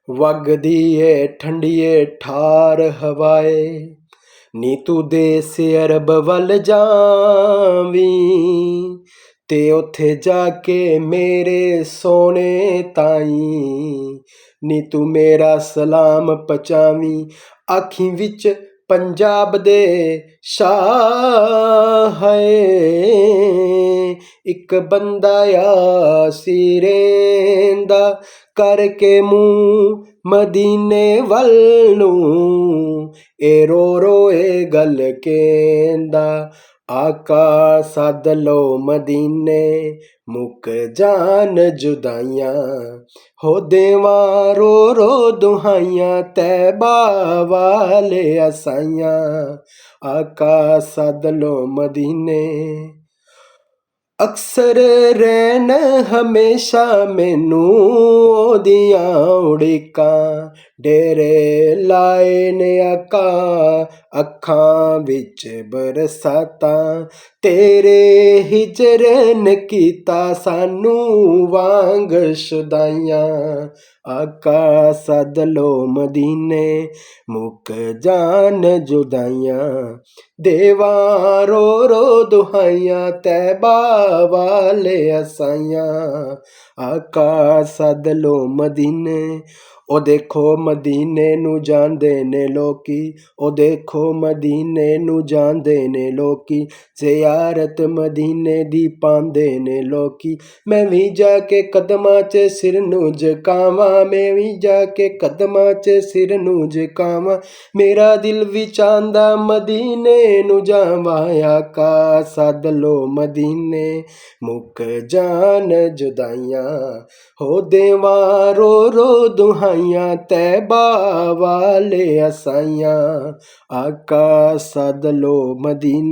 ਵਗਦੀ ਏ ਠੰਡੀਏ ਠਾਰ ਹਵਾਏ, ਨੀ ਤੂੰ ਦੇਸ ਅਰਬ ਵੱਲ ਜਾਵੀਂ, ਤੇ ਉੱਥੇ ਜਾ ਕੇ ਮੇਰੇ ਸੋਹਣੇ ਤਾਈਂ, ਨੀ ਤੂੰ ਮੇਰਾ ਸਲਾਮ ਪਹੁੰਚਾਵੀਂ। ਅੱਖੀਂ ਵਿੱਚ ਪੰਜਾਬ ਦੇ ਸ਼ਾਹ ਹੈ, ਇੱਕ ਬੰਦਾ ਆ ਸੀ ਰੇਂਦਾ, ਕਰਕੇ ਮੂੰਹ ਮਦੀਨੇ ਵੱਲ ਨੂੰ, ਇਹ ਰੋ ਰੋ ਇਹ ਗੱਲ ਕਹਿੰਦਾ, ਆਕਾ ਸੱਦ ਲਓ ਮਦੀਨੇ, ਮੁੱਕ ਜਾਣ ਜੁਦਾਈਆਂ, ਹੋ ਦੇਵਾਂ ਰੋ ਰੋ ਦੁਹਾਈਆਂ, ਤੈਬਾ ਵਾਲੇ ਅਸਾਈਆਂ, ਆਕਾ ਸੱਦ ਲਓ ਮਦੀਨੇ। ਅਕਸਰ ਰਹਿਣ ਹਮੇਸ਼ਾ ਮੈਨੂੰ ਉਹਦੀਆਂ ਉੜੀਕਾਂ, ਡੇਰੇ ਲਾਏ ਨੇ ਆਕਾ ਅੱਖਾਂ ਵਿੱਚ ਬਰਸਾਤਾਂ, ਤੇਰੇ ਹਿਜਰਨ ਕੀਤਾ ਸਾਨੂੰ ਵਾਂਗ ਸ਼ੁਦਾਈਆਂ, ਆਕਾ ਸੱਦ ਲਓ ਮਦੀਨੇ, ਮੁੱਕ ਜਾਣ ਜੁਦਾਈਆਂ, ਦੇਵਾਂ ਰੋ ਰੋ ਦੁਹਾਈਆਂ, ਤੈਬਾ ਵਾਲੇ ਅਸਾਈਆਂ, ਆਕਾ ਸੱਦ ਲਓ ਮਦੀਨੇ। ਉਹ ਦੇਖੋ ਮਦੀਨੇ ਨੂੰ ਜਾਂਦੇ ਨੇ ਲੋਕੀ, ਉਹ ਦੇਖੋ ਮਦੀਨੇ ਨੂੰ ਜਾਂਦੇ ਨੇ ਲੋਕੀ, ਜ਼ਿਆਰਤ ਮਦੀਨੇ ਦੀ ਪਾਉਂਦੇ ਨੇ ਲੋਕੀ। ਮੈਂ ਵੀ ਜਾ ਕੇ ਕਦਮਾਂ 'ਚ ਸਿਰ ਨੂੰ ਝੁਕਾਵਾਂ, ਮੈਂ ਵੀ ਜਾ ਕੇ ਕਦਮਾਂ 'ਚ ਸਿਰ ਨੂੰ ਝੁਕਾਵਾਂ, ਮੇਰਾ ਦਿਲ ਵੀ ਚਾਹੁੰਦਾ ਮਦੀਨੇ ਨੂੰ ਜਾਵਾਂ, ਆਕਾ ਸੱਦ ਲਓ ਮਦੀਨੇ, ਮੁੱਕ ਜਾਣ ਜੁਦਾਈਆਂ, ਹੋ ਦੇਵਾਂ ਰੋ ਰੋ ਦੁਹਾਈਆਂ, ਤੈਬਾ ਵਾਲੇ ਅਸਾਈਆਂ, ਆਕਾ ਸੱਦ ਲਓ ਮਦੀਨੇ।